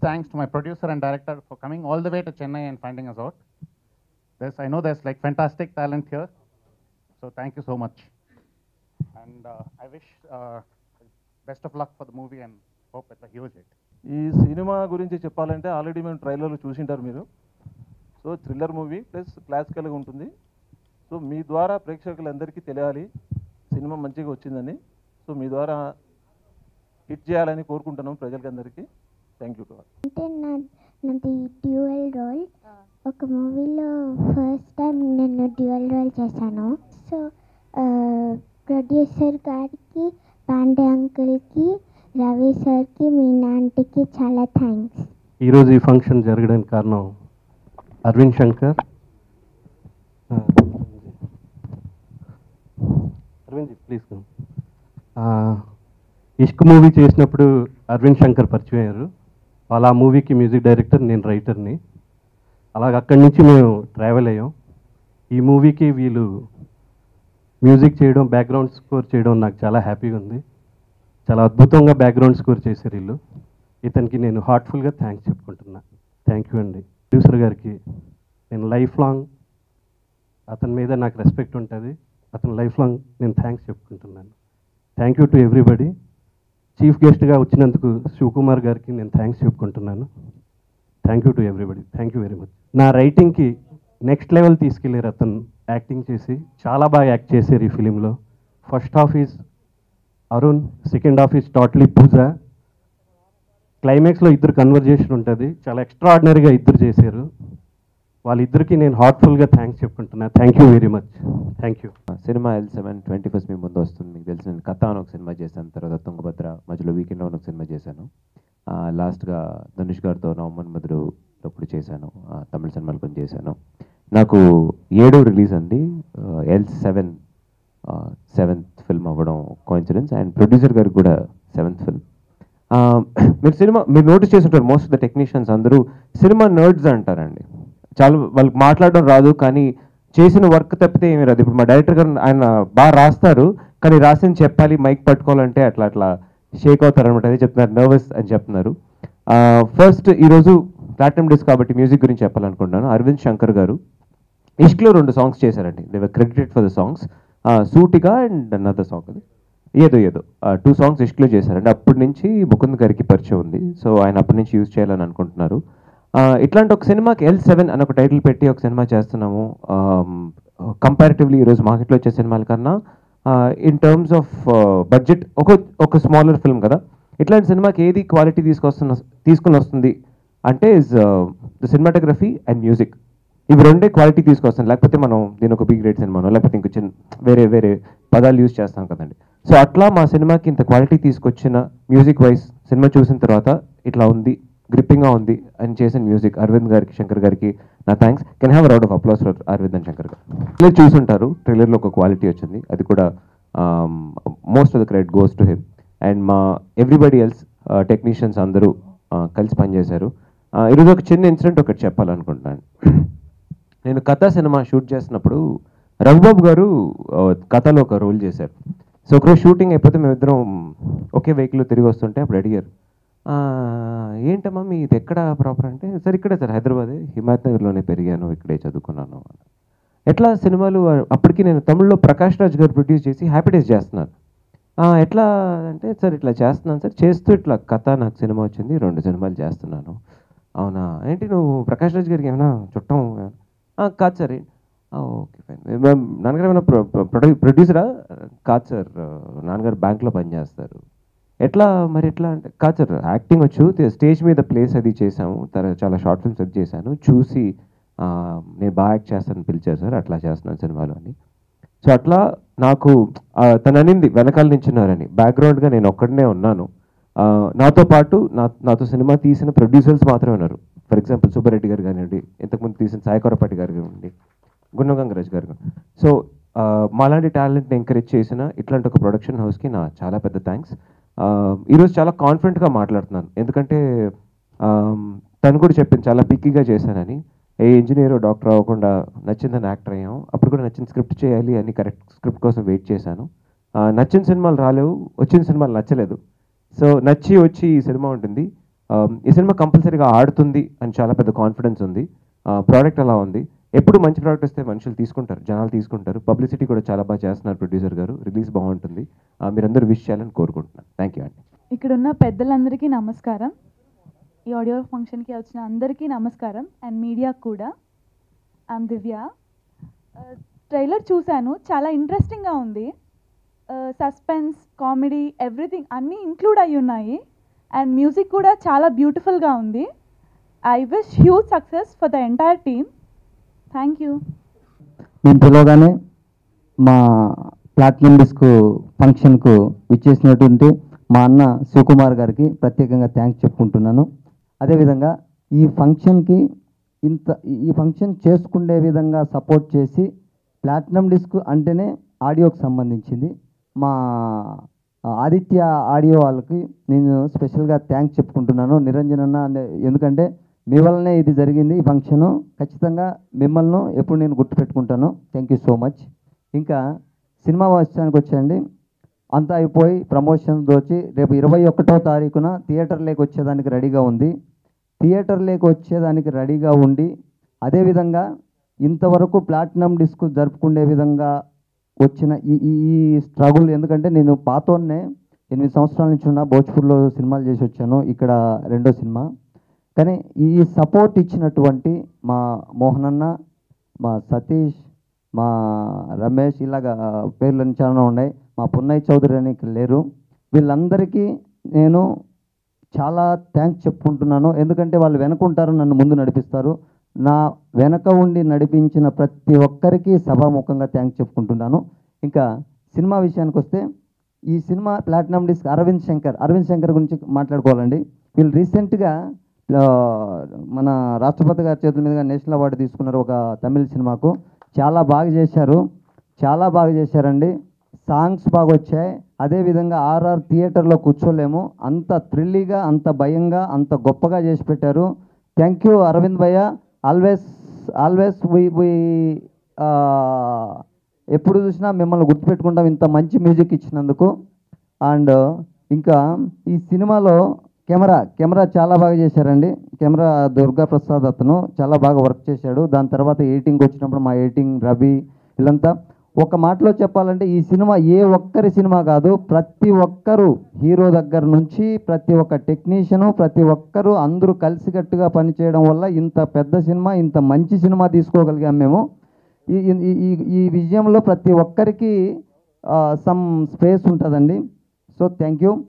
thanks to my producer and director for coming all the way to Chennai and finding us out. I know there's like fantastic talent here, so thank you so much. And I wish best of luck for the movie and hope it's a huge hit. ఈ cinema గురించి చెప్పాలంటే already మేము ట్రైలర్లో చూసింటారు మీరు. So thriller movie plus క్లాసికల్గా ఉంటుంది. So మీ ద్వారా ప్రేక్షకులందరికీ తెలియాలి సినిమా మంచిగా వచ్చిందని. సో మీ ద్వారా హిట్ చేయాలని కోరుకుంటున్నాం ప్రజలకందరికీ. Thank you. అంటే నాది డ్యూయల్ రోల్. ఒక మూవీలో ఫస్ట్ టైం నేను డ్యూయల్ రోల్ చేశాను. సో ప్రొడ్యూసర్ గారికి, పాండే అంకుల్కి, రవి సార్కి, మీ నాంటికి చాలా థ్యాంక్స్. ఈరోజు ఈ ఫంక్షన్ జరగడానికి కారణం అరవింద్ శంకర్. అరవింద్ ప్లీజ్. ఇష్క్ మూవీ చేసినప్పుడు అరవింద్ శంకర్ పరిచయం అయ్యారు. వాళ్ళ ఆ మూవీకి మ్యూజిక్ డైరెక్టర్, నేను రైటర్ని. అలాగ అక్కడి నుంచి మేము ట్రావెల్ అయ్యాం. ఈ మూవీకి వీళ్ళు మ్యూజిక్ చేయడం, బ్యాక్గ్రౌండ్ స్కోర్ చేయడం నాకు చాలా హ్యాపీగా ఉంది. చాలా అద్భుతంగా బ్యాక్గ్రౌండ్ స్కోర్ చేశారు వీళ్ళు. ఇతనికి నేను హార్ట్ఫుల్గా థ్యాంక్స్ చెప్పుకుంటున్నా. థ్యాంక్ యూ అండి. ప్రొడ్యూసర్ గారికి నేను లైఫ్ లాంగ్ అతని మీద నాకు రెస్పెక్ట్ ఉంటుంది. అతను లైఫ్ లాంగ్ నేను థ్యాంక్స్ చెప్పుకుంటున్నాను. Thank you to everybody. Chief గెస్ట్గా వచ్చినందుకు శివకుమార్ గారికి నేను థ్యాంక్స్ చెప్పుకుంటున్నాను. Thank you to everybody. Thank you very much. నా రైటింగ్కి నెక్స్ట్ లెవెల్ తీసుకెళ్ళారు అతను. యాక్టింగ్ చేసి చాలా బాగా యాక్ట్ చేశారు ఈ ఫిలింలో. First half is Arun, second half is totally Pooja. క్లైమాక్స్లో ఇద్దరు కన్వర్జేషన్ ఉంటుంది. చాలా ఎక్స్ట్రాడినరీగా ఇద్దరు చేశారు. వాళ్ళిద్దరికి నేను హార్ట్ఫుల్గా థ్యాంక్స్ చెప్పుకుంటున్నా. Thank you very much. Thank you. Cinema L7 21st మీ ముందు వస్తుంది. మీకు తెలిసిన నేను కథ అని ఒక సినిమా చేశాను, తర్వాత తుంగభద్ర, మధ్యలో వీకెండ్లో ఒక సినిమా చేశాను. లాస్ట్గా ధనుష్ గారితో నవంబర్ మధురు అప్పుడు చేశాను. తమిళ సినిమాలు కొన్ని చేశాను. నాకు 7వ రిలీజ్ అండి. L7 7th ఫిల్మ్ అవ్వడం కోఇన్సిడెన్స్. అండ్ ప్రొడ్యూసర్ గారికి కూడా 7th ఫిల్మ్. మీరు నోటీస్ చేస్తుంటారు, మోస్ట్ ఆఫ్ ద టెక్నీషియన్స్ అందరూ సినిమా నర్డ్స్ అంటారండి. చాలా వాళ్ళకి మాట్లాడడం రాదు, కానీ చేసిన వర్క్ తప్పితే ఏమీ రాదు. ఇప్పుడు మా డైరెక్టర్ గారు ఆయన బాగా రాస్తారు, కానీ రాసింది చెప్పాలి, మైక్ పట్టుకోవాలంటే అట్లా షేక్ అవుతారు అనమాట. అదే చెప్తున్నారు, నర్వస్ అని చెప్తున్నారు. ఫస్ట్ ఈరోజు ప్లాటినం డిస్క్ కాబట్టి మ్యూజిక్ గురించి చెప్పాలనుకుంటున్నాను. అరవింద్ శంకర్ గారు ఇష్క్లో 2 సాంగ్స్ చేశారండి. They were credited for the songs. సూటిగా అండ్ అనదర్ సాంగ్ అది ఏదో 2 సాంగ్స్ ఇష్క్లో చేశారండి. అప్పటి నుంచి ముకుంద్ గారికి పరిచయం ఉంది. సో ఆయన అప్పటి నుంచి యూజ్ చేయాలని అనుకుంటున్నారు. ఇట్లాంటి ఒక సినిమాకి L7 అని ఒక టైటిల్ పెట్టి ఒక సినిమా చేస్తున్నాము. కంపారిటివ్లీ ఈరోజు మార్కెట్లో వచ్చే సినిమాల కన్నా ఇన్ టర్మ్స్ ఆఫ్ బడ్జెట్ ఒక స్మాలర్ ఫిల్మ్ కదా. ఇట్లాంటి సినిమాకి ఏది క్వాలిటీ తీసుకుని వస్తుంది అంటే is the cinematography and music. ఇవి రెండే క్వాలిటీ తీసుకొస్తాను. లేకపోతే మనం దీని ఒక బి గ్రేడ్ సినిమానో లేకపోతే ఇంకో వేరే పదాలు యూజ్ చేస్తాం కదండి. సో అట్లా మా సినిమాకి ఇంత క్వాలిటీ తీసుకొచ్చిన మ్యూజిక్ వైజ్ సినిమా చూసిన తర్వాత ఇట్లా ఉంది, గ్రిప్పింగ్గా ఉంది అని చేసిన మ్యూజిక్ అరవింద్ గారికి, శంకర్ గారికి నా thanks. Can have round of applause for Arvind and Shankar గారు. ట్రైలర్ చూసుంటారు, ట్రైలర్లో ఒక క్వాలిటీ వచ్చింది. అది కూడా most of the credit goes to him. And మా ఎవ్రీబడి ఎల్స్ టెక్నీషియన్స్ అందరూ కలిసి పనిచేశారు. ఈరోజు ఒక చిన్న ఇన్సిడెంట్ ఒకటి చెప్పాలనుకుంటున్నాను. నేను కథ సినిమా షూట్ చేసినప్పుడు రవిబాబు గారు కథలో ఒక రోల్ చేశారు. సో ఒకరోజు షూటింగ్ అయిపోతే మేమిద్దరం ఒకే వెహికల్లో తిరిగి వస్తుంటే అప్పుడు అడిగారు, ఏంటమ్మా మీ ఇది ఎక్కడ ప్రాపర్ అంటే, సార్ ఇక్కడే సార్ హైదరాబాదే, హిమాయత్ నగర్లోనే పెరిగాను, ఇక్కడే చదువుకున్నాను. ఎట్లా సినిమాలు అప్పటికి నేను తమిళ్లో ప్రకాష్ రాజ్ గారు ప్రొడ్యూస్ చేసి హ్యాపీ డేస్ చేస్తున్నాను. ఎట్లా అంటే, సార్ ఇట్లా చేస్తున్నాను సార్, చేస్తూ ఇట్లా కథ నాకు సినిమా వచ్చింది, 2 సినిమాలు చేస్తున్నాను. అవునా, ఏంటి నువ్వు ప్రకాష్ రాజ్ గారికి ఏమైనా చుట్టం? కాదు సార్. Okay fine. నాన్నగారు ఏమైనా ప్రొడ్యూసరా? కాదు సార్, నాన్నగారు బ్యాంక్లో పనిచేస్తారు. ఎట్లా మరి ఎట్లా అంటే, కాదు సార్ యాక్టింగ్ వచ్చు, స్టేజ్ మీద ప్లేస్ అది చేసాము, చాలా షార్ట్ ఫిల్మ్స్ అది చేశాను, చూసి నేను బాగా యాక్ట్ చేస్తానని పిలిచారు సార్, అట్లా చేస్తున్నాను సినిమాలో అని. సో అట్లా నాకు తను అనింది వెనకాల నించున్నారని. బ్యాక్గ్రౌండ్గా నేను ఒక్కడనే ఉన్నాను. నాతో పాటు నాతో సినిమా తీసిన ప్రొడ్యూసర్స్ మాత్రమే ఉన్నారు. ఫర్ ఎగ్జాంపుల్ సుబ్బారెడ్డి గారు కానివ్వండి, ఇంతకుముందు తీసిన సాయి కొరపాటి గారు కానివ్వండి, గున్నం గంగరాజ్ గారు. సో మాలాంటి టాలెంట్ని ఎంకరేజ్ చేసిన ఇట్లాంటి ఒక ప్రొడక్షన్ హౌస్కి నా చాలా పెద్ద థ్యాంక్స్. ఈరోజు చాలా కాన్ఫిడెంట్గా మాట్లాడుతున్నాను, ఎందుకంటే తను కూడా చెప్పింది చాలా పిక్కీగా చేశానని. ఏ ఇంజనీర్ డాక్టర్ అవ్వకుండా నచ్చిందని యాక్టర్ అయ్యాము. అప్పుడు కూడా నచ్చిన స్క్రిప్ట్ చేయాలి అని కరెక్ట్ స్క్రిప్ట్ కోసం వెయిట్ చేశాను. నచ్చిన సినిమాలు రాలేవు, వచ్చిన సినిమాలు నచ్చలేదు. సో నచ్చి వచ్చి ఈ సినిమా ఉంటుంది. ఈ సినిమా కంపల్సరీగా ఆడుతుంది అని చాలా పెద్ద కాన్ఫిడెన్స్ ఉంది. ప్రోడక్ట్ అలా ఉంది. ఎప్పుడు మంచి ప్రోడక్ట్ వస్తే మనుషులు తీసుకుంటారు, జనాలు తీసుకుంటారు. పబ్లిసిటీ కూడా చాలా బాగా చేస్తున్నారు ప్రొడ్యూసర్ గారు. రిలీజ్ బాగుంటుంది. మీరందరూ విష్ చేయాలని కోరుకుంటున్నాను. థ్యాంక్ యూ అండి. ఇక్కడ ఉన్న పెద్దలందరికీ నమస్కారం. ఈ ఆడియో ఫంక్షన్కి వచ్చిన అందరికీ నమస్కారం అండ్ మీడియాకు కూడా. I'm Divya. ట్రైలర్ చూశాను, చాలా ఇంట్రెస్టింగ్గా ఉంది. సస్పెన్స్, కామెడీ, ఎవ్రీథింగ్ అన్నీ ఇంక్లూడ్ అయ్యి ఉన్నాయి. అండ్ మ్యూజిక్ కూడా చాలా బ్యూటిఫుల్గా ఉంది. I wish huge success for the entire team. Thank you. మేము పిలవగానే మా ప్లాటినం డిస్క్ ఫంక్షన్కు విచ్చేసినటువంటి మా అన్న శివకుమార్ గారికి ప్రత్యేకంగా థ్యాంక్స్ చెప్పుకుంటున్నాను. అదేవిధంగా ఈ ఫంక్షన్ చేసుకునే విధంగా సపోర్ట్ చేసి ప్లాటినం డిస్క్ అంటేనే ఆడియోకి సంబంధించింది. మా ఆదిత్య ఆడియో వాళ్ళకి నేను స్పెషల్గా థ్యాంక్స్ చెప్పుకుంటున్నాను. నిరంజన్ అన్న, ఎందుకంటే మీ వల్లనే ఇది జరిగింది ఈ ఫంక్షను. ఖచ్చితంగా మిమ్మల్ని ఎప్పుడు నేను గుర్తుపెట్టుకుంటాను. Thank you so much. ఇంకా సినిమా విషయానికి వచ్చేయండి, అంతా అయిపోయి ప్రమోషన్స్ వచ్చి రేపు 21వ తారీఖున థియేటర్లోకి వచ్చేదానికి రెడీగా ఉంది. థియేటర్లోకి వచ్చేదానికి రెడీగా ఉండి అదేవిధంగా ఇంతవరకు ప్లాటినం డిస్క్ జరుపుకునే విధంగా వచ్చిన ఈ స్ట్రగుల్, ఎందుకంటే నేను పాతోన్నే 8 సంవత్సరాల నుంచి ఉన్న భోజ్పూర్లో సినిమాలు చేసి వచ్చాను. ఇక్కడ రెండో సినిమా. కానీ ఈ సపోర్ట్ ఇచ్చినటువంటి మా మోహనన్న, మా సతీష్, మా రమేష్, ఇలాగా పేర్లు చాలా ఉన్నాయి. మా పున్నయ్య చౌదరి అని ఇక్కడ లేరు. వీళ్ళందరికీ నేను చాలా థ్యాంక్స్ చెప్పుకుంటున్నాను. ఎందుకంటే వాళ్ళు వెనకుంటారు, నన్ను ముందు నడిపిస్తారు. నా వెనక ఉండి నడిపించిన ప్రతి ఒక్కరికి సభాముఖంగా థ్యాంక్స్ చెప్పుకుంటున్నాను. ఇంకా సినిమా విషయానికి వస్తే ఈ cinema platinum disc Arvind Shankar గురించి మాట్లాడుకోవాలండి. వీళ్ళు రీసెంట్గా మన రాష్ట్రపతి గారి చేతుల మీదుగా నేషనల్ అవార్డు తీసుకున్నారు ఒక తమిళ సినిమాకు. చాలా బాగా చేశారండి. సాంగ్స్ బాగా వచ్చాయి. అదేవిధంగా ఆర్ఆర్ థియేటర్లో కూర్చోలేము, అంత థ్రిల్లీగా, అంత భయంగా, అంత గొప్పగా చేసి పెట్టారు. థ్యాంక్ యూ అరవింద్ భయ్య. ఆల్వేస్ ఎప్పుడు చూసినా మిమ్మల్ని గుర్తుపెట్టుకుంటాం ఇంత మంచి మ్యూజిక్ ఇచ్చినందుకు. అండ్ ఇంకా ఈ సినిమాలో కెమెరా చాలా బాగా చేశారండి. కెమెరా దుర్గా ప్రసాద్ అతను చాలా బాగా వర్క్ చేశాడు. దాని తర్వాత ఎడిటింగ్ వచ్చినప్పుడు మా ఎడిటింగ్ రవి, వీళ్ళంతా ఒక మాటలో చెప్పాలంటే ఈ సినిమా ఏ ఒక్కరి సినిమా కాదు. ప్రతి ఒక్కరు, హీరో దగ్గర నుంచి ప్రతి ఒక్క టెక్నీషియను, ప్రతి ఒక్కరు అందరూ కలిసికట్టుగా పనిచేయడం వల్ల ఇంత పెద్ద సినిమా, ఇంత మంచి సినిమా తీసుకోగలిగాం మేము. ఈ విజయంలో ప్రతి ఒక్కరికి సమ్ స్పేస్ ఉంటుందండి. So thank you.